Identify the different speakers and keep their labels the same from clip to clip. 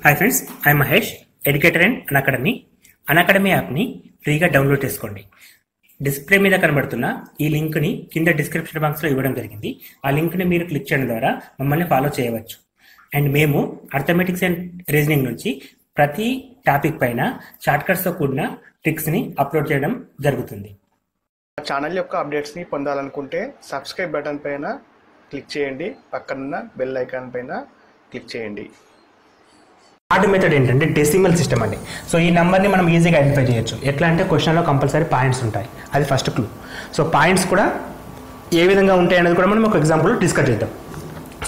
Speaker 1: Hi friends, I Mahesh, educator and Unacademy యాప్ని ఫ్రీగా download చేసుకోండి. డిస్ప్లే మీద కనబడుతున్న ఈ లింక్ని కింద డిస్క్రిప్షన్ బాక్స్లో ఇవ్వడం జరిగింది. ఆ లింక్ని మీరు క్లిక్ చేయడం ద్వారా మమ్మల్ని ఫాలో చేయవచ్చు. అండ్ మేము అర్థమెటిక్స్ అండ్ రీజనింగ్ నుంచి ప్రతి టాపిక్ పైన షార్ట్కట్స్తో కూడిన ట్రిక్స్ని అప్లోడ్ చేయడం జరుగుతుంది.
Speaker 2: ఛానల్ యొక్క అప్డేట్స్ని పొందాలనుకుంటే సబ్స్క్రైబ్ బటన్ పైన క్లిక్ చేయండి, పక్కనున్న బెల్ ఐకాన్ పైన క్లిక్ చేయండి.
Speaker 1: థర్డ్ మెథడ్ ఏంటంటే డెసిమల్ సిస్టమ్ అండి. సో ఈ నెంబర్ని మనం ఈజీగా ఐడెంటిఫై చేయొచ్చు. ఎట్లా అంటే క్వశ్చన్లో కంపల్సరీ పాయింట్స్ ఉంటాయి, అది ఫస్ట్ క్లూ. సో పాయింట్స్ కూడా ఏ విధంగా ఉంటాయి అనేది కూడా మనం ఒక ఎగ్జాంపుల్ డిస్కస్ చేద్దాం.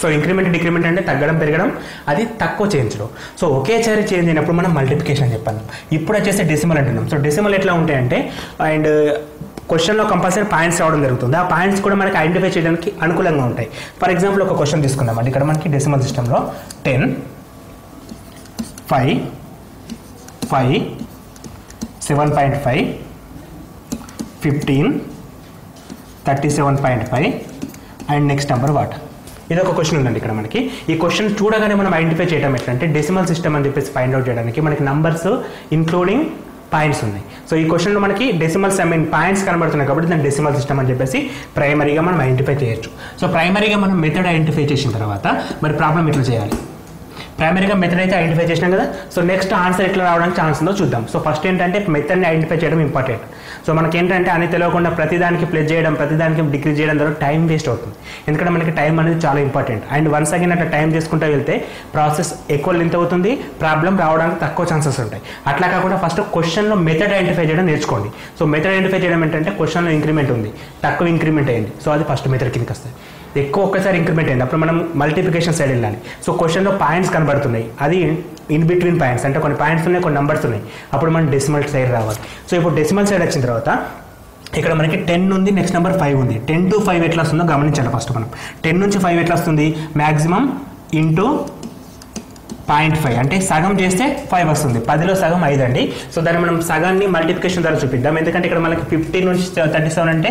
Speaker 1: సో ఇంక్రిమెంట్ డిక్రిమెంట్ అంటే తగ్గడం పెరగడం, అది తక్కువ చేయించడం. సో ఒకేసారి చేంజ్ అయినప్పుడు మనం మల్టిప్లికేషన్ చెప్పాను. ఇప్పుడు వచ్చేసి డెసిమల్ అంటున్నాం. సో డెసిమల్ ఎట్లా ఉంటాయంటే అండ్ క్వశ్చన్లో కంపల్సరీ పాయింట్స్ రావడం జరుగుతుంది. ఆ పాయింట్స్ కూడా మనకి ఐడెంటిఫై చేయడానికి అనుకూలంగా ఉంటాయి. ఫర్ ఎగ్జాంపుల్ ఒక క్వశ్చన్ తీసుకుందామండి. ఇక్కడ మనకి డెసిమల్ సిస్టంలో 10, 5, 5, 7.5, 15, 37.5 అండ్ నెక్స్ట్ నెంబర్ వాట్. ఇది ఒక క్వశ్చన్ ఉందండి ఇక్కడ మనకి. ఈ క్వశ్చన్ చూడగానే మనం ఐడెంటిఫై చేయడం ఎట్లంటే డెసిమల్ సిస్టమ్ అని చెప్పేసి ఫైండ్ అవుట్ చేయడానికి మనకి నంబర్స్ ఇంక్లూడింగ్ పాయింట్స్ ఉన్నాయి. సో ఈ క్వశ్చన్లో మనకి డెసిమల్స్ పాయింట్స్ కనబడుతున్నాయి కాబట్టి దాన్ని డెసిమల్ సిస్టమ్ అని చెప్పేసి ప్రైమరీగా మనం ఐడెంటిఫై చేయొచ్చు. సో ప్రైమరీగా మనం మెథడ్ ఐడెంటిఫై చేసిన తర్వాత మరి ప్రాబ్లం ఎట్లా చేయాలి. ప్రైమరీగా మెథడ్ అయితే ఐడెంటిఫై చేసినాం కదా. సో నెక్స్ట్ ఆన్సర్ ఎట్లా రావడానికి ఛాన్స్ ఉందో చూద్దాం. సో ఫస్ట్ ఏంటంటే మెథడ్ని ఐడెంటిఫై చేయడం ఇంపార్టెంట్. సో మనకి ఏంటంటే అని తెలియకుండా ప్రతిదానికి ప్లస్ చేయడం, ప్రతిదానికి డిక్రీజ్ చేయడం ద్వారా టైం వేస్ట్ అవుతుంది. ఎందుకంటే మనకి టైం అనేది చాలా ఇంపార్టెంట్. అండ్ వన్స్ అగైన్ అట్లా టైం చేసుకుంటూ వెళ్తే ప్రాసెస్ ఎక్కువ లెంత్ అవుతుంది, ప్రాబ్లం రావడానికి తక్కువ ఛాన్సెస్ ఉంటాయి. అట్లా కాకుండా ఫస్ట్ క్వశ్చన్లో మెథడ్ ఐడెంటిఫై చేయడం నేర్చుకోండి. సో మెథడ్ ఐడెంటిఫై చేయడం ఏంటంటే క్వశ్చన్లో ఇంక్రిమెంట్ ఉంది, తక్కువ ఇంక్రిమెంట్ అయింది. సో అది ఫస్ట్ మెథడ్ కిందకి వస్తుంది. ఎక్కువ ఒక్కసారి ఇంక్రిమెంట్ అయింది, అప్పుడు మనం మల్టిప్లికేషన్ సైడ్ వెళ్ళాలి. సో క్వశ్చన్లో పాయింట్స్ కనబడుతున్నాయి, అది ఇన్ బిట్వీన్ పాయింట్స్ అంటే కొన్ని పాయింట్స్ ఉన్నాయి, కొన్ని నెంబర్స్ ఉన్నాయి, అప్పుడు మనం డెసిమల్ సైడ్ రావాలి. సో ఇప్పుడు డెసిమల్ సైడ్ వచ్చిన తర్వాత ఇక్కడ మనకి 10 ఉంది, నెక్స్ట్ నెంబర్ 5 ఉంది. 10 to 5 ఎట్లా వస్తుందో గమనించాలి. ఫస్ట్ మనం 10 నుంచి 5 ఎట్లా వస్తుంది, మ్యాక్సిమం ఇంటూ 0.5 అంటే సగం చేస్తే 5 వస్తుంది. 10లో సగం 5 అండి. సో దాన్ని మనం సగాన్ని మల్టిప్లికేషన్ ద్వారా చూపిద్దాం. ఎందుకంటే ఇక్కడ మనకి 15 నుంచి 37 అంటే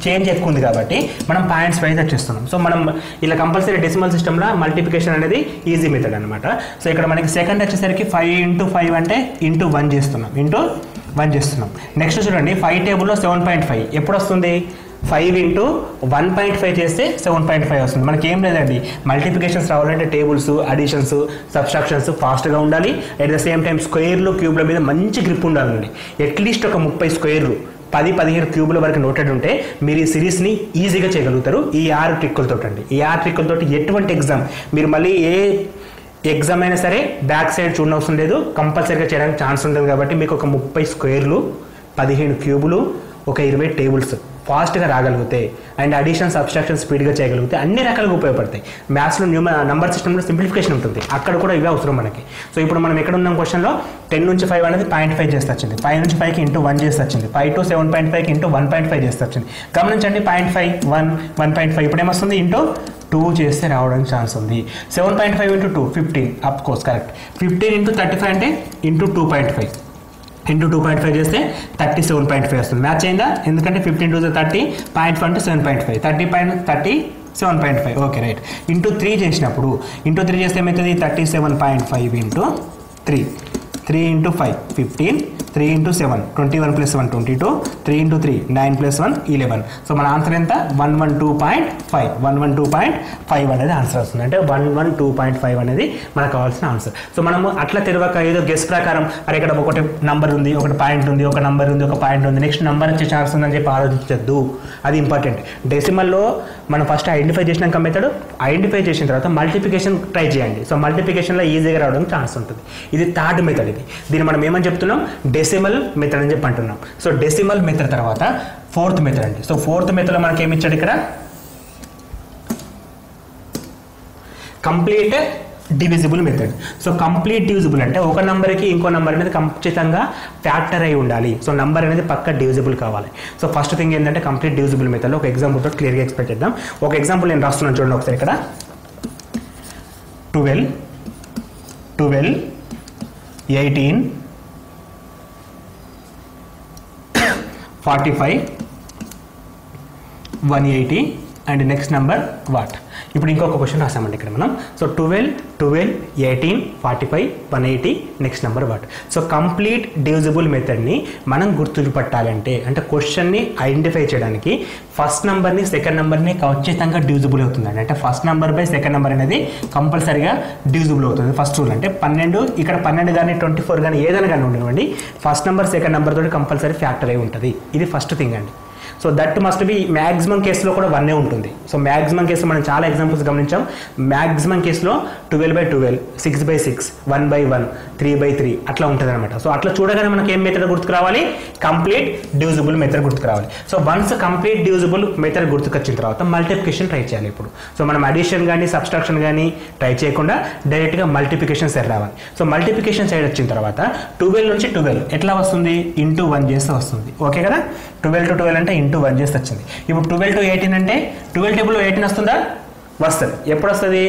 Speaker 1: చేంజ్ ఎక్కువ ఉంది కాబట్టి మనం పాయింట్స్ వైజ్ వచ్చేస్తున్నాం. సో మనం ఇలా కంపల్సరీ డెసిమల్ సిస్టమ్లో మల్టిప్లికేషన్ అనేది ఈజీ మెథడ్ అనమాట. సో ఇక్కడ మనకి సెకండ్ వచ్చేసరికి 5 into 5 అంటే ఇంటూ 1 చేస్తున్నాం. నెక్స్ట్ చూడండి 5 టేబుల్లో 7.5 ఎప్పుడు వస్తుంది, 5 into 1.5 చేస్తే 7.5 వస్తుంది. మనకి ఏం లేదండి, మల్టిప్లికేషన్స్ రావాలంటే టేబుల్స్, అడిషన్స్, సబ్స్ట్రాక్షన్స్ ఫాస్ట్గా ఉండాలి. అట్ ద సేమ్ టైం స్క్వేర్లు, క్యూబ్ల మీద మంచి గ్రిప్ ఉండాలండి. అట్లీస్ట్ ఒక 30 స్క్వేర్లు, 10-15 క్యూబుల వరకు నోటెడ్ ఉంటే మీరు ఈ సిరీస్ని ఈజీగా చేయగలుగుతారు. ఈ 6 ట్రిక్కులతో అండి. ఈ 6 ట్రిక్కులతో ఎటువంటి ఎగ్జామ్ మీరు మళ్ళీ ఏ ఎగ్జామ్ అయినా సరే బ్యాక్ సైడ్ చూడనవసరం లేదు, కంపల్సరీగా చేయడానికి ఛాన్స్ ఉంటుంది. కాబట్టి మీకు ఒక 30 స్క్వేర్లు, 15 క్యూబులు, ఒక 20 టేబుల్స్ ఫాస్ట్గా రాగలిగితే అండ్ అడిషన్, సబ్స్ట్రాక్షన్ స్పీడ్గా చేయగలిగితే అన్ని రకాలుగా ఉపయోగపడతాయి. మ్యాథ్స్లో నంబర్ సిస్టంలో సింప్లిఫికేషన్ ఉంటుంది, అక్కడ కూడా ఇవే అవసరం మనకి. సో ఇప్పుడు మనం ఎక్కడ ఉన్నాం క్వశ్చన్లో 10 నుంచి 5 అనేది 0.5 చేస్తే వచ్చింది, 5 నుంచి 5కి ఇంటూ 1 చేస్తే వచ్చింది, 5 to 7.5కి ఇంటూ 1.5 చేస్తే వచ్చింది. గమనించండి 0.5, 1, 1.5 ఇప్పుడు ఏమొస్తుంది, ఇంటూ 2 చేస్తే రావడానికి ఛాన్స్ ఉంది. 7.5 into 2 15, of course correct. 15 into 35 అంటే ఇంటూ 2.5 ఇంటూ 2.5 చేస్తే 37.5 వస్తుంది. మ్యాచ్ అయిందా, ఎందుకంటే 15 to 30, 0.5 అంటే 7.5, 37.5 ఓకే రైట్. ఇంటూ 3 చేసినప్పుడు ఇంటూ 3 చేస్తే ఏమవుతుంది, 37.5 into 3 into 5 15, 3 into 7 21 plus 1 22, 3 into 3 9 plus 1 11. So మన ఆన్సర్ ఎంత, 112.5 అనేది ఆన్సర్ వస్తుంది. అంటే 112.5 అనేది మనకు కావాల్సిన ఆన్సర్. సో మనము అట్లా తెలియక ఏదో గెస్ ప్రకారం అరే ఇక్కడ ఒకటి నంబర్ ఉంది, ఒకటి పాయింట్ ఉంది, ఒక నంబర్ ఉంది, ఒక పాయింట్ ఉంది, నెక్స్ట్ నెంబర్ వచ్చే ఛాన్స్ ఉందని చెప్పి ఆలోచించద్దు. అది ఇంపార్టెంట్. డెసిమల్లో మనం ఫస్ట్ ఐడెంటిఫై చేసినాక మెథడ్ ఐడెంటిఫై చేసిన తర్వాత మల్టిప్లికేషన్ ట్రై చేయండి. సో మల్టిప్లికేషన్లో ఈజీగా రావడానికి ఛాన్స్ ఉంటుంది. ఇది థర్డ్ మెథడ్. దీన్ని మనం ఏమని చెప్తున్నాం, డెసిమల్ మెథడ్ అని చెప్పి అంటున్నాం. సో డెసిమల్ మెథడ్ తర్వాత ఫోర్త్ మెథడ్ అండి. సో ఫోర్త్ మెథడ్లో మనకి ఏమి ఇచ్చాడు ఇక్కడ, complete divisible method. So complete divisible అంటే ఒక నెంబర్కి ఇంకో నెంబర్ అనేది ఖచ్చితంగా ఫ్యాక్టర్ అయి ఉండాలి. సో నెంబర్ అనేది పక్క డివిజిబుల్ కావాలి. సో ఫస్ట్ థింగ్ ఏంటంటే కంప్లీట్ డివిజిబుల్ మెథడ్లో ఒక ఎగ్జాంపుల్తో క్లియర్గా ఎక్స్ప్లెయిన్ చేద్దాం. ఒక ఎగ్జాంపుల్ నేను రాస్తున్నాను చూడండి ఒకసారి. ఇక్కడ 12, 18, 45, 180, అండ్ నెక్స్ట్ నెంబర్ వాట్. ఇప్పుడు ఇంకొక క్వశ్చన్ రాసామండి ఇక్కడ మనం. So 12, 18, 45, 180 next number what. So complete divisible మెథడ్ని మనం గుర్తుపట్టాలంటే అంటే క్వశ్చన్ని ఐడెంటిఫై చేయడానికి ఫస్ట్ నెంబర్ని సెకండ్ నెంబర్ని ఖచ్చితంగా డివిజిబుల్ అవుతుందండి. అంటే first number by second number అనేది కంపల్సరీగా డివిజిబుల్ అవుతుంది. ఫస్ట్ రూల్ అంటే 12 ఇక్కడ 12 కానీ 24 కానీ ఏదైనా కానీ ఉండనివ్వండి, ఫస్ట్ నెంబర్ సెకండ్ నెంబర్ తోటి కంపల్సరీ ఫ్యాక్టర్ అయి ఉంటుంది. ఇది ఫస్ట్ థింగ్ అండి. So that must B maximum కేసులో కూడా 1 ఉంటుంది. సో మ్యాక్సిమం కేసులో మనం చాలా ఎగ్జాంపుల్స్ గమనించాం. మ్యాక్సిమం కేసులో 12/12, 6/6, 1/1, 3/3 అట్లా ఉంటుంది అనమాట. సో అట్లా చూడగానే మనకి ఏం మెథడ్ గుర్తుకు రావాలి? కంప్లీట్ డివిజిబుల్ మెథడ్ గుర్తుకు రావాలి. So once complete divisible method గుర్తుకొచ్చిన తర్వాత మల్టిప్లికేషన్ ట్రై చేయాలి. ఇప్పుడు సో మనం అడిషన్ కానీ సబ్స్ట్రాక్షన్ కానీ ట్రై చేయకుండా డైరెక్ట్గా మల్టిప్లికేషన్ సైడ్ రావాలి. సో మల్టిప్లికేషన్ సైడ్ వచ్చిన తర్వాత 12 నుంచి 12 ఎట్లా వస్తుంది? ఇంటూ 1 చేస్తే వస్తుంది. ఓకే కదా? 12 to 12 అంటే ఇంటూ 1 చేస్తే వచ్చింది. ఇప్పుడు 12 to 18 అంటే 12 టేబుల్లో 18 వస్తుందా? వస్తుంది. ఎప్పుడు వస్తుంది?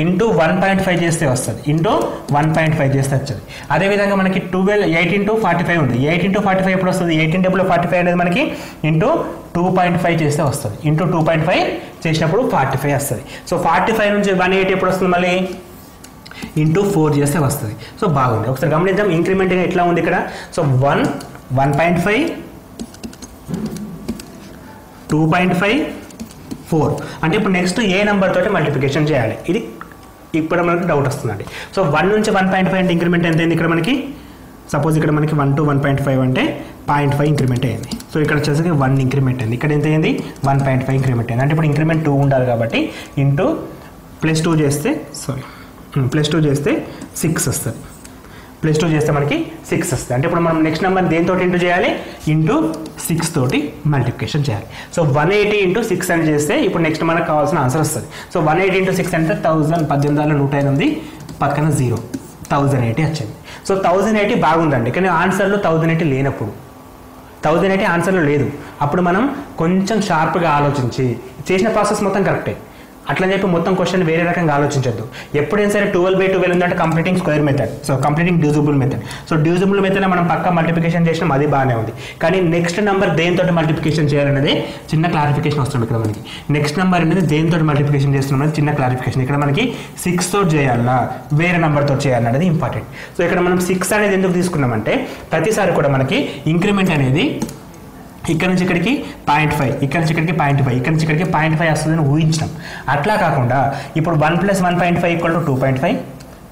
Speaker 1: ఇంటూ 1.5 చేస్తే వస్తుంది. ఇంటూ 1.5 చేస్తే వచ్చింది. అదేవిధంగా మనకి 18 to 45 ఉంది. 18 to 45 ఎప్పుడు వస్తుంది? 18 టేబుల్లో 45 అనేది మనకి ఇంటూ 2.5 చేస్తే వస్తుంది. ఇంటూ 2.5 చేసినప్పుడు 45 వస్తుంది. సో 45 నుంచి 180 ఎప్పుడు వస్తుంది? మళ్ళీ ఇంటూ 4 చేస్తే వస్తుంది. సో బాగుంది. ఒకసారి గమనిద్దాం ఇంక్రిమెంట్ ఎట్లా ఉంది ఇక్కడ. సో 1, 1.5, 2.5, 4 అంటే ఇప్పుడు నెక్స్ట్ ఏ నెంబర్ తోటి మల్టిప్లికేషన్ చేయాలి? ఇది ఇప్పుడు మనకు డౌట్ వస్తుందండి. సో 1 నుంచి 1.5 అంటే ఇంక్రిమెంట్ ఎంత అయింది ఇక్కడ మనకి? సపోజ్ ఇక్కడ మనకి 1 to 1.5 అంటే 0.5 ఇంక్రిమెంట్ అయింది. సో ఇక్కడ వచ్చేసరికి 1 ఇంక్రిమెంట్ అయింది. ఇక్కడ ఎంత అయింది? 1.5 ఇంక్రిమెంట్ అయింది. అంటే ఇప్పుడు ఇంక్రిమెంట్ 2 ఉండాలి కాబట్టి ఇంటూ +2 చేస్తే +2 చేస్తే 6 వస్తుంది. +2 చేస్తే మనకి 6 వస్తుంది. అంటే ఇప్పుడు మనం నెక్స్ట్ నెంబర్ దేనితో ఇంటూ చేయాలి? ఇంటూ 6 తోటి మల్టిప్లికేషన్ చేయాలి. సో 180 ఇంటూ 6 అని చేస్తే ఇప్పుడు నెక్స్ట్ మనకు కావాల్సిన ఆన్సర్ వస్తుంది. సో 180 ఇంటూ 6 అంటే 18,108 పక్కన 0 1080 వచ్చింది. సో 1080 బాగుందండి. కానీ ఆన్సర్లో 1080 లేనప్పుడు 1080 ఆన్సర్లో లేదు. అప్పుడు మనం కొంచెం షార్ప్గా ఆలోచించి చేసిన ప్రాసెస్ మొత్తం కరెక్టే అట్లని చెప్పి మొత్తం క్వశ్చన్ వేరే రకంగా ఆలోచించద్దు. ఎప్పుడైనా సరే 12/12 ఉందంటే completing square method. So completing divisible method. So divisible method మనం పక్కా మల్టిప్లికేషన్ చేసినాం, అది బాగానే ఉంది. కానీ నెక్స్ట్ నెంబర్ దేనితో మల్టిప్లికేషన్ చేయాలనేది చిన్న క్లారిఫికేషన్ వస్తుంది ఇక్కడ మనకి. నెక్స్ట్ నెంబర్ అనేది దేనితో మల్టిప్లికేషన్ చేస్తున్నాం అనేది చిన్న క్లారిఫికేషన్. ఇక్కడ మనకి 6 తోటి చేయాలా వేరే నెంబర్తో చేయాలనేది ఇంపార్టెంట్. సో ఇక్కడ మనం 6 అనేది ఎందుకు తీసుకున్నామంటే ప్రతిసారి కూడా మనకి ఇంక్రిమెంట్ అనేది ఇక్కడ నుంచి ఇక్కడికి 0.5, ఇక్కడ నుంచి ఇక్కడికి 0.5, ఇక్కడ నుంచి ఇక్కడికి 0.5 వస్తుందని ఊహించినాం. అట్లా కాకుండా ఇప్పుడు 1 + 1.5 = 2.5,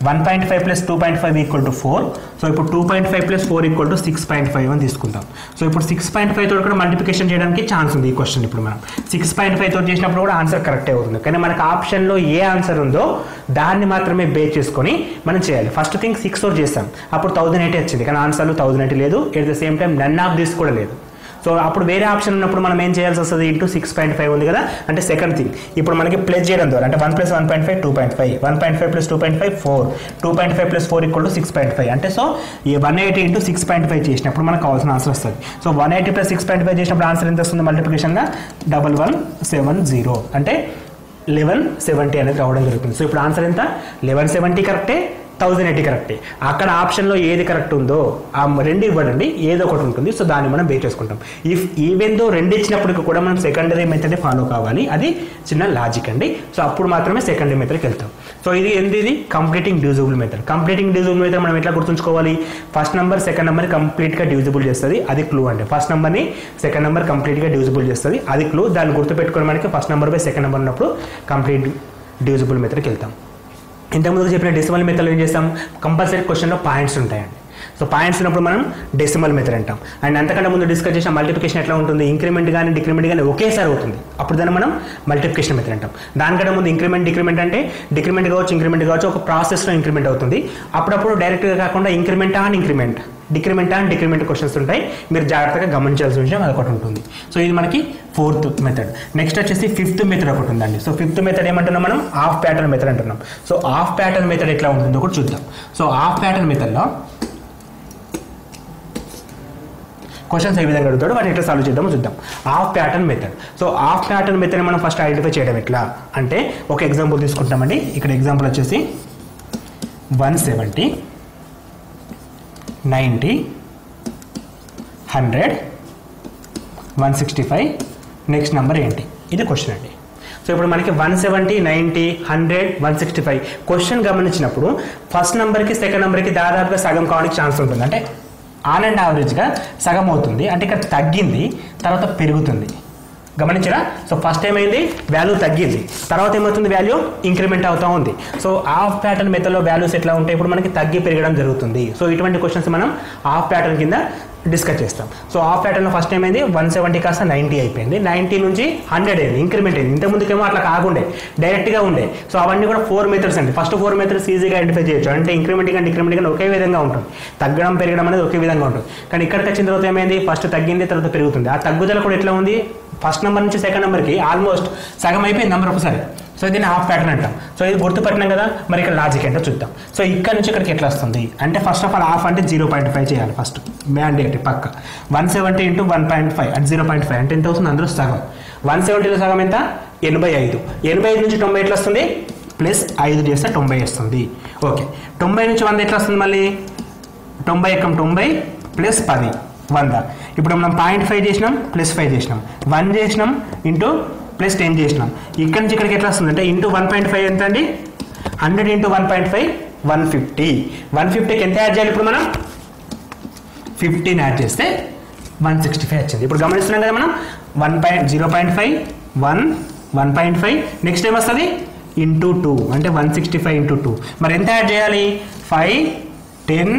Speaker 1: 1.5 + 2.5 = 4. సో ఇప్పుడు 2.5 + 4 = 6.5 అని తీసుకుంటాం. సో ఇప్పుడు 6.5 తోటి కూడా మల్టిప్లికేషన్ చేయడానికి ఛాన్స్ ఉంది. ఈ క్వశ్చన్ ఇప్పుడు మనం 6.5 తోటి చేసినప్పుడు కూడా ఆన్సర్ కరెక్టే అవుతుంది. కానీ మనకు ఆప్షన్లో ఏ ఆన్సర్ ఉందో దాన్ని మాత్రమే బేస్ చేసుకొని మనం చేయాలి. ఫస్ట్ థింగ్ 6 తోటి చేస్తాం, అప్పుడు 1080 వచ్చింది. కానీ ఆన్సర్లో 1080 లేదు. At the same time none of this కూడా లేదు. సో అప్పుడు వేరే ఆప్షన్ ఉన్నప్పుడు మనం ఏం చేయాల్సి వస్తుంది? ఇంటూ 6.5 ఉంది కదా, అంటే సెకండ్ థింగ్ ఇప్పుడు మనకి ప్లస్ చేయడం ద్వారా అంటే 1 + 1.5 2.5, 1.5 + 2.5 4, 2.5 + 4 = 6.5. అంటే సో ఈ 180 ఇంటూ 6.5 చేసినప్పుడు మనకు కావాల్సిన ఆన్సర్ వస్తుంది. సో 180 + 6.5 చేసినప్పుడు ఆన్సర్ ఎంత వస్తుంది? మల్టిప్లికేషన్గా 1170 అంటే 1170 అనేది రావడం జరుగుతుంది. సో ఇప్పుడు ఆన్సర్ ఎంత? 1170 కరెక్టే, 1080 కరెక్టే. అక్కడ ఆప్షన్లో ఏది కరెక్ట్ ఉందో ఆ రెండు ఇవ్వడండి, ఏదో ఒకటి ఉంటుంది. సో దాన్ని మనం బేస్ చేసుకుంటాం. ఇఫ్ ఈవెన్ దో రెండు ఇచ్చినప్పటికీ కూడా మనం సెకండరీ మెథడ్ ఫాలో కావాలి. అది చిన్న లాజిక్ అండి. సో అప్పుడు మాత్రమే సెకండరీ మెథడ్కి వెళ్తాం. సో ఇది completing divisible method. Completing divisible method మనం ఎట్లా గుర్తుంచుకోవాలి? ఫస్ట్ నెంబర్ సెకండ్ నెంబర్ కంప్లీట్గా డివిజిబుల్ చేస్తుంది, అది క్లూ అండి. ఫస్ట్ నెంబర్ని సెకండ్ నెంబర్ కంప్లీట్గా డివిజిబుల్ చేస్తుంది, అది క్లూ. దాన్ని గుర్తుపెట్టుకుని మనకి first number by second number ఉన్నప్పుడు కంప్లీట్ డివిజిబుల్ మెథడ్కి వెళ్తాం. ఇంతకుముందు చెప్పిన డెసిమల్ మెథడ్లో ఏం చేస్తాం? కంపల్సరీ క్వశ్చన్లో పాయింట్స్ ఉంటాయండి. సో పాయింట్స్ ఉన్నప్పుడు మనం డెసిమల్ మెథడ్ అంటాం. అండ్ అంతకంటే ముందు డిస్కస్ చేసిన మల్టిప్లికేషన్ ఎట్లా ఉంటుంది? ఇంక్రిమెంట్ కానీ డిక్రిమెంట్ కానీ ఒకేసారి అవుతుంది, అప్పుడు దాన్ని మనం మల్టిప్లికేషన్ మెథడ్ అంటాం. దానికంటే ముందు డిక్రిమెంట్ అంటే డిక్రిమెంట్ కావచ్చు ఇంక్రిమెంట్ కావచ్చు, ఒక ప్రాసెస్లో ఇంక్రిమెంట్ అవుతుంది. అప్పుడప్పుడు డైరెక్ట్గా కాకుండా ఇంక్రిమెంట్ డిక్రిమెంట్ క్వశ్చన్స్ ఉంటాయి. మీరు జాగ్రత్తగా గమనించాల్సిన విషయం అదొకటి ఉంటుంది. సో ఇది మనకి 4th మెథడ్. నెక్స్ట్ వచ్చేసి 5th మెథడ్ ఒకటి ఉందండి. సో 5th మెథడ్ ఏమంటున్నాం మనం? ఆఫ్ ప్యాటర్న్ మెథడ్ అంటున్నాం. సో ఆఫ్ ప్యాటర్న్ మెథడ్ ఎట్లా ఉంటుందో కూడా చూద్దాం. సో ఆఫ్ ప్యాటర్న్ మెథడ్లో క్వశ్చన్స్ ఏ విధంగా అడుగుతాడో వాటిని ఎట్లా సాల్వ్ చేద్దామో చూద్దాం. Of pattern method. So of pattern method మనం ఫస్ట్ ఐడెంటిఫై చేయడం ఎట్లా అంటే ఒక ఎగ్జాంపుల్ తీసుకుంటామండి. ఇక్కడ ఎగ్జాంపుల్ వచ్చేసి 170, 90, 100, 165, నెక్స్ట్ నెంబర్ ఏంటి, ఇది క్వశ్చన్ అండి. సో ఇప్పుడు మనకి 170, 90, 100, 165 క్వశ్చన్ గమనించినప్పుడు ఫస్ట్ నెంబర్కి సెకండ్ నెంబర్కి దాదాపుగా సగం కావడానికి ఛాన్స్ ఉంటుంది. అంటే ఆన్ అండ్ యావరేజ్గా సగం అవుతుంది. అంటే ఇక్కడ తగ్గింది, తర్వాత పెరుగుతుంది. గమనించరా? సో ఫస్ట్ ఏమైంది, వాల్యూ తగ్గింది, తర్వాత ఏమవుతుంది, వాల్యూ ఇంక్రిమెంట్ అవుతూ ఉంది. సో హాఫ్ ప్యాటర్న్ మెథడ్లో వాల్యూస్ ఎట్లా ఉంటాయి, ఇప్పుడు మనకి తగ్గి పెరగడం జరుగుతుంది. సో ఇటువంటి క్వశ్చన్స్ మనం హాఫ్ ప్యాటర్న్ కింద డిస్కస్ చేస్తాం. సో హాఫ్ ప్యాటర్న్లో ఫస్ట్ ఏమైంది, 170 కాస్త 90 అయిపోయింది, 90 నుంచి 100 అయింది, ఇంక్రిమెంట్ అయింది. ఇంతకుముందుకేమో అట్లా కాకుండే, డైరెక్ట్గా ఉండే. సో అవన్నీ కూడా 4 మెథడ్స్ అండి. ఫస్ట్ 4 మెథడ్స్ ఈజీగా ఐడెంటిఫై చేయొచ్చు. అంటే ఇంక్రిమెంట్ కానీ ఒకే విధంగా ఉంటుంది, తగ్గడం పెరగడం అనేది ఒకే విధంగా ఉంటుంది. కానీ ఇక్కడికి వచ్చిన తర్వాత ఏమైంది, ఫస్ట్ తగ్గింది, తర్వాత పెరుగుతుంది. ఆ తగ్గుదల కూడా ఎట్లా ఉంది, ఫస్ట్ నెంబర్ నుంచి సెకండ్ నెంబర్కి ఆల్మోస్ట్ సగం అయిపోయింది నెంబర్ ఒకసారి. సో దీన్ని హాఫ్ ప్యాటర్న్ అంటాం. సో ఇది గుర్తుపట్టినాం కదా, మరి ఇక్కడ లాజిక్ ఏంటో చూద్దాం. సో ఇక్కడ నుంచి ఇక్కడికి ఎట్లా వస్తుంది అంటే, ఫస్ట్ ఆఫ్ ఆల్ హాఫ్ అంటే 0.5 చేయాలి ఫస్ట్, మ్యాండేటరీ పక్క. 170 × 1.5 అంటే 0.5 అంటే ఎంత అవుతుంది, అందులో సగం. 170లో సగం ఎంత, 85. 85 నుంచి 90 ఎట్లా వస్తుంది, ప్లస్ 5 చేస్తే 90 వస్తుంది. ఓకే, 90 నుంచి 100 ఎట్లా వస్తుంది, మళ్ళీ 90 × 90 ప్లస్ 10, 100. ఇప్పుడు మనం 0.5 చేసినాం, ప్లస్ 5 చేసినాం, 1 చేసినాం, ఇంటూ ప్లస్ 10 చేసినాం. ఇక్కడి నుంచి ఇక్కడికి ఎట్లా వస్తుంది అంటే, ఇంటూ 1.5 ఎంత అండి, 100 × 1.5 150. 150కి ఎంత యాడ్ చేయాలి, ఇప్పుడు మనం 15 యాడ్ చేస్తే 165 వచ్చింది. ఇప్పుడు గమనిస్తున్నాం కదా మనం, 0.5 1 1.5 నెక్స్ట్ ఏం వస్తుంది, ఇంటూ 2 అంటే 165 × 2. మరి ఎంత యాడ్ చేయాలి, 5 10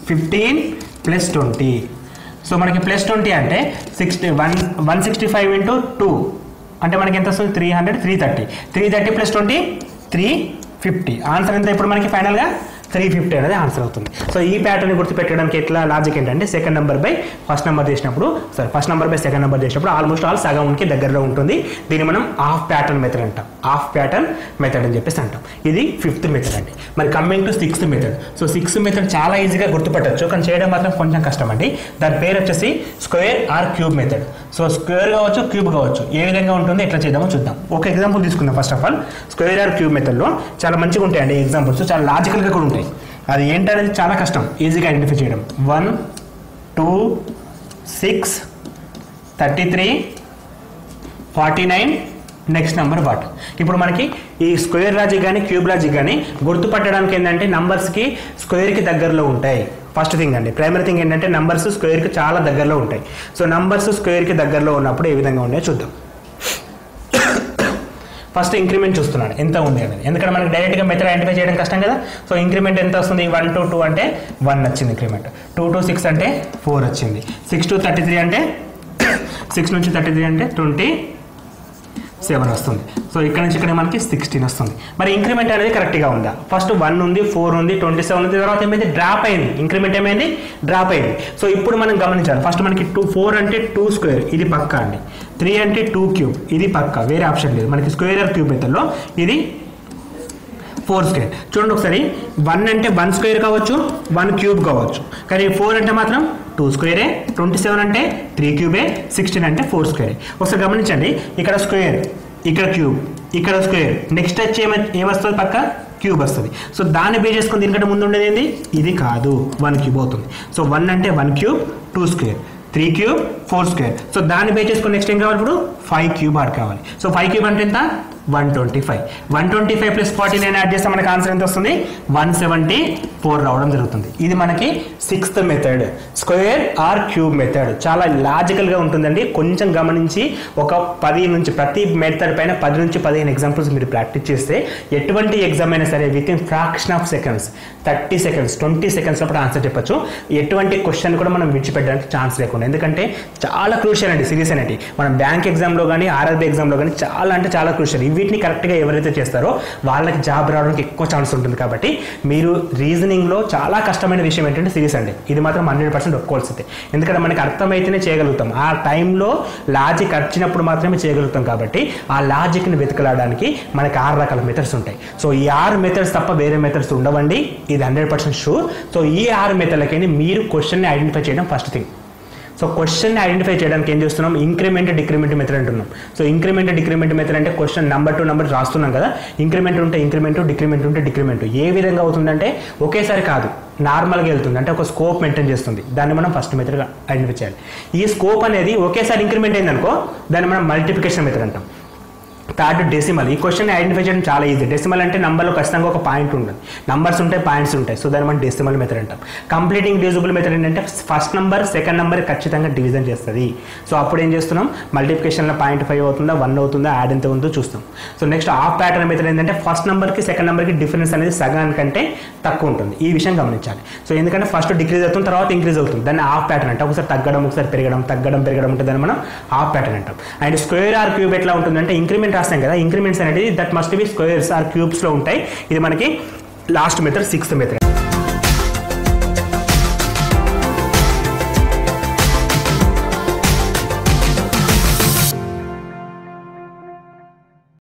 Speaker 1: 15 ప్లస్ 20. సో మనకి ప్లస్ 20 అంటే 165 × 2 అంటే మనకి ఎంత వస్తుంది, 300, 330 ప్లస్ 20 350. ఆన్సర్ ఎంత ఇప్పుడు మనకి ఫైనల్గా 350 అనేది ఆన్సర్ అవుతుంది. సో ఈ ప్యాటర్న్ గుర్తుపెట్టడానికి ఎట్లా లాజిక్ ఏంటంటే, second number by first number చేసినప్పుడు, first number by second number చేసినప్పుడు ఆల్మోస్ట్ ఆల్ సగంకి దగ్గరలో ఉంటుంది. దీన్ని మనం హాఫ్ ప్యాటర్న్ మెథడ్ అంటాం, హాఫ్ ప్యాటర్న్ మెథడ్ అని చెప్పేసి అంటాం. ఇది 5th మెథడ్ అండి. మరి coming to 6th method. So 6th method చాలా ఈజీగా గుర్తుపెట్టచ్చు, కానీ చేయడం మాత్రం కొంచెం కష్టం అండి. దాని పేరు వచ్చేసి square or cube method. So square కావచ్చు, క్యూబ్ కావచ్చు, ఏ విధంగా ఉంటుంది, ఎట్లా చేద్దామో చూద్దాం. ఒక ఎగ్జాంపుల్ తీసుకుందాం. First of all square or cube మెథడ్లో చాలా మంచిగా ఉంటాయండి ఎగ్జాంపుల్స్, చాలా లాజికల్గా కూడా ఉంటాయి. అది ఏంటనేది చాలా కష్టం ఈజీగా ఐడెంటిఫై చేయడం. 1 2 6 33 49 నెక్స్ట్ నెంబర్ వాట్. ఇప్పుడు మనకి ఈ స్క్వేర్ లాజిక్ కానీ క్యూబ్ లాజిక్ కానీ గుర్తుపట్టడానికి ఏంటంటే, నంబర్స్కి స్క్వేర్కి దగ్గరలో ఉంటాయి. ఫస్ట్ థింగ్ అండి, ప్రైమరీ థింగ్ ఏంటంటే, నంబర్స్ స్క్వేర్కి చాలా దగ్గరలో ఉంటాయి. సో నంబర్స్ స్క్వేర్కి దగ్గరలో ఉన్నప్పుడు ఏ విధంగా ఉన్నాయో చూద్దాం. ఫస్ట్ ఇంక్రిమెంట్ చూస్తున్నాడు ఎంత ఉంది అనేది, ఎందుకంటే మనకి డైరెక్ట్గా మెథడ్ ఐడెంటిఫై చేయడం కష్టం కదా. సో ఇంక్రిమెంట్ ఎంత వస్తుంది, 1 to 2 అంటే 1 వచ్చింది ఇంక్రిమెంట్, 2 to 6 అంటే 4 వచ్చింది, 6 to 33 అంటే 6 నుంచి 33 అంటే 27 వస్తుంది. సో ఇక్కడ నుంచి ఇక్కడ మనకి 16 వస్తుంది. మరి ఇంక్రిమెంట్ అనేది కరెక్ట్గా ఉందా, ఫస్ట్ 1 ఉంది, 4 ఉంది, 27 ఉంది, తర్వాత ఏమైంది, డ్రాప్ అయింది, ఇంక్రిమెంట్ ఏమైంది, డ్రాప్ అయింది. సో ఇప్పుడు మనం గమనించాలి, ఫస్ట్ మనకి 4 అంటే 2 స్క్వేర్, ఇది పక్కా అండి. 3 అంటే 2 క్యూబ్, ఇది పక్కా, వేరే ఆప్షన్ లేదు మనకి. స్క్వేర్ ఆర్ క్యూబ్ మెథడ్లో ఇది 4 స్క్వేర్. చూడండి ఒకసారి, 1 అంటే 1 స్క్వేర్ కావచ్చు, 1 క్యూబ్ కావచ్చు, కానీ 4 అంటే మాత్రం 2 స్క్వేరే, 27 అంటే 3 క్యూబే, 16 అంటే 4 స్క్వేరే. ఒకసారి గమనించండి, ఇక్కడ స్క్వేర్, ఇక్కడ క్యూబ్, ఇక్కడ స్క్వేర్, నెక్స్ట్ వచ్చి ఏమొస్తుంది, పక్క క్యూబ్ వస్తుంది. సో దాన్ని బేస్ చేసుకుని దీనికంటే ముందు ఉండేది ఏంది, ఇది కాదు, 1 క్యూబ్ అవుతుంది. సో 1 అంటే 1 cube, 2 square, 3 cube, 4 square. So దాన్ని బేస్ చేసుకుని నెక్స్ట్ ఏం కావాలి, ఇప్పుడు 5 క్యూబ్ ఆడ్ కావాలి. సో 5 క్యూబ్ అంటే ఎంత, 125. 125 ప్లస్ 49 యాడ్ చేస్తే మనకి ఆన్సర్ ఎంత వస్తుంది, 174 రావడం జరుగుతుంది. ఇది మనకి 6th method, square or cube method. చాలా లాజికల్గా ఉంటుందండి. కొంచెం గమనించి ఒక 10 నుంచి ప్రతి మెథడ్ పైన 10 నుంచి 15 ఎగ్జాంపుల్స్ మీరు ప్రాక్టీస్ చేస్తే ఎటువంటి ఎగ్జామ్ అయినా సరే with in fraction of seconds, 30 seconds 20 seconds అప్పుడు ఆన్సర్ చెప్పచ్చు. ఎటువంటి క్వశ్చన్ కూడా మనం విడిచిపెట్టడానికి ఛాన్స్ లేకుండా, ఎందుకంటే చాలా క్రూషియల్ అండి సిరీస్ అనేది. మనం బ్యాంక్ ఎగ్జామ్లో కానీ ఆర్ఆర్బీ ఎగ్జామ్లో కానీ చాలా అంటే చాలా క్రూషియల్. వీటిని కరెక్ట్గా ఎవరైతే చేస్తారో వాళ్ళకి జాబ్ రావడానికి ఎక్కువ ఛాన్స్ ఉంటుంది. కాబట్టి మీరు రీజనింగ్లో చాలా కష్టమైన విషయం ఏంటంటే సిరీస్ అండి. ఇది మాత్రం 100% ఒప్పుకోవాల్సిందే, ఎందుకంటే మనకి అర్థమైతేనే చేయగలుగుతాం. ఆ టైంలో లాజిక్ వచ్చినప్పుడు మాత్రమే చేయగలుగుతాం. కాబట్టి ఆ లాజిక్ని వెతకలాడడానికి మనకి 6 రకాల మెథడ్స్ ఉంటాయి. సో ఈ 6 మెథడ్స్ తప్ప వేరే మెథడ్స్ ఉండవండి, ఇది 100% షూర్. సో ఈ 6 మెథడ్లకైనా మీరు క్వశ్చన్ని ఐడెంటిఫై చేయడం first thing. So question identify చేయడానికి ఏం చేస్తున్నాం, ఇంక్రిమెంట్ డిక్రిమెంట్ మెథడ్ అంటున్నాం. సో ఇంక్రిమెంట్ డిక్రిమెంట్ మెథడ్ అంటే క్వశ్చన్ నెంబర్ టు నెంబర్ రాస్తున్నాం కదా, ఇంక్రిమెంట్ ఉంటే ఇంక్రిమెంట్, డిక్రిమెంట్ ఉంటే డిక్రిమెంట్. ఏ విధంగా అవుతుందంటే ఒకేసారి కాదు, నార్మల్గా వెళ్తుంది, అంటే ఒక స్కోప్ మెయింటైన్ చేస్తుంది. దాన్ని మనం ఫస్ట్ మెథడ్గా ఐడెంటిఫై చేయాలి. ఈ స్కోప్ అనేది ఒకేసారి ఇంక్రిమెంట్ అయిందనుకో దాన్ని మనం మల్టిప్లికేషన్ మెథడ్ అంటాం. Third decimal. ఈ క్వశ్చన్ ఐడెంటిఫై చేయడం చాలా ఈజీ. డెసిమల్ అంటే నంబర్లో ఖచ్చితంగా ఒక పాయింట్ ఉంటుంది, నంబర్స్ ఉంటాయి, పాయింట్స్ ఉంటాయి. సో దాన్ని మనం డెసిమల్ మెథడ్ అంటాం. కంప్లీటింగ్ డివిజిబుల్ మెథడ్ ఏంటంటే ఫస్ట్ నెంబర్ సెకండ్ నెంబర్ ఖచ్చితంగా డివిజన్ చేస్తుంది. సో అప్పుడు ఏం చేస్తున్నాం, మల్టిప్లికేషన్లో 0.5 అవుతుందా 1 అవుతుందా యాడ్ ఎంత ఉందో చూస్తాం. So next half pattern method ఏంటంటే ఫస్ట్ నెంబర్కి సెకండ్ నెంబర్కి డిఫరెన్స్ అనేది సగానికంటే తక్కువ ఉంటుంది. ఈ విషయం గమనించాలి. సో ఎందుకంటే ఫస్ట్ డిక్రీజ్ అవుతుంది, తర్వాత ఇంక్రీజ్ అవుతుంది. దాన్ని హాఫ్ ప్యాటర్న్ అంటే ఒకసారి తగ్గడం, ఒకసారి పెరగడం, తగ్గడం పెరగడం ఉంటుంది. దాన్ని మనం హాఫ్ ప్యాటర్న్ అంటాం. అండ్ స్క్వేర్ ఆర్ క్యూబ్ ఎట్లా ఉంటుందంటే ఇంక్రిమెంట్ రాస్తాం కదా, ఇంక్రిమెంట్స్ అనేది that must be squares or క్యూబ్స్లో ఉంటాయి. ఇది మనకి లాస్ట్ మెథడ్, 6th మెథడ్.